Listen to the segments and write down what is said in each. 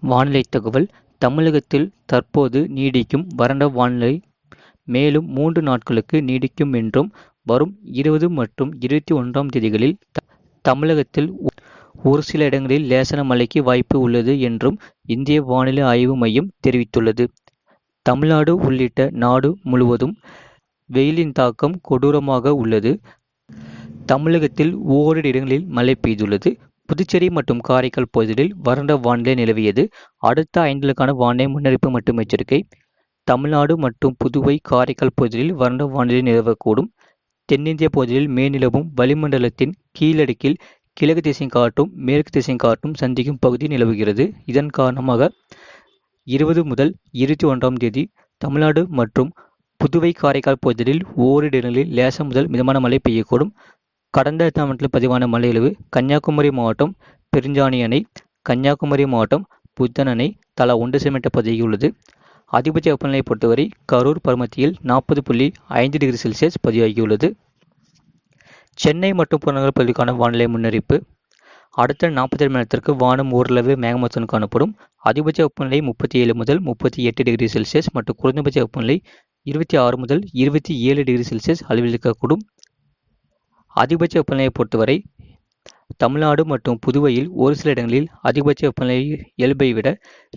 வானிலை தகவல். தமிழகத்தில் தற்போது நீடிக்கும் வறண்ட வானிலை மேலும் 3 நாட்களுக்கு நீடிக்கும் என்றும், வரும் 20 மற்றும் 21ஆம் தேதிகளில் தமிழகத்தில் ஒரு சில இடங்களில் லேசான மழைக்கு வாய்ப்பு உள்ளது என்றும் இந்திய வானிலை ஆய்வு மையம் தெரிவித்துள்ளது. தமிழ்நாடு உள்ளிட்ட நாடு முழுவதும் வெயிலின் தாக்கம் கொடூரமாக உள்ளது. தமிழகத்தில் ஓரிரு இடங்களில் மழை பெய்துள்ளது. புதுச்சேரி மற்றும் காரைக்கால் பகுதிகளில் வறண்ட வானிலை நிலவியது. அடுத்த 5 நாளுக்கான வானிலை முன்னறிவிப்பு மற்றும் எச்சரிக்கை. தமிழ்நாடு மற்றும் புதுவை, காரைக்கால் பகுதிகளில் வறண்ட வானிலை நிலவக்கூடும். தென்னிந்திய பகுதிகளில் மேல்நிலவும் வளிமண்டலத்தின் கீழடுக்கில் கிழக்கு திசை காற்றும் மேற்கு திசை காற்றும் சந்திக்கும் பகுதி நிலவுகிறது. இதன் காரணமாக 20 முதல் 21ஆம் தேதி தமிழ்நாடு மற்றும் புதுவை, காரைக்கால் பகுதிகளில் ஓரிரு இடங்களில் லேசான முதல் மிதமான மழை பெய்யக்கூடும். கடந்த 8 நாட்களில் பதிவான மழையளவு கன்னியாகுமரி மாவட்டம் பெருஞ்சாணி அணை, கன்னியாகுமரி மாவட்டம் புத்தன் அணை தலா 1 சென்டிமீட்டர் பதிவாகியுள்ளது. அதிகபட்ச வெப்பநிலையை பொறுத்தவரை கரூர் பருமத்தியில் 40.5 டிகிரி செல்சியஸ் பதிவாகியுள்ளது. சென்னை மற்றும் புறநகர் பகுதிக்கான வானிலை முன்னறிவிப்பு. அடுத்த 47 மணி நேரத்திற்கு வானம் ஓரளவு மேகமூட்டத்துடன் காணப்படும். அதிகபட்ச வெப்பநிலை 37 முதல் 38 டிகிரி செல்சியஸ் மற்றும் குறைந்தபட்ச வெப்பநிலை 26 முதல் 27 டிகிரி செல்சியஸ் அளவில் இருக்கக்கூடும். அதிகபட்ச வெப்பநிலையை பொறுத்தவரை தமிழ்நாடு மற்றும் புதுவையில் ஒரு சில இடங்களில் அதிகபட்ச வெப்பநிலை இயல்பை விட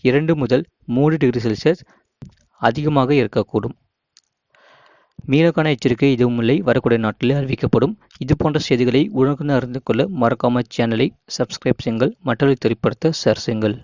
2 முதல் 3 டிகிரி செல்சியஸ் அதிகமாக இருக்கக்கூடும். மீனக்கான எச்சரிக்கை எதுவும் இல்லை. வரக்கூடிய நாட்களில் அறிவிக்கப்படும். இது போன்ற செய்திகளை உடனுக்குடன் அறிந்து கொள்ள மறக்காமல் சேனலை சப்ஸ்கிரைப் செய்யுங்கள். மற்றவர்களை தெரியப்படுத்த ஷேர் செய்யுங்கள்.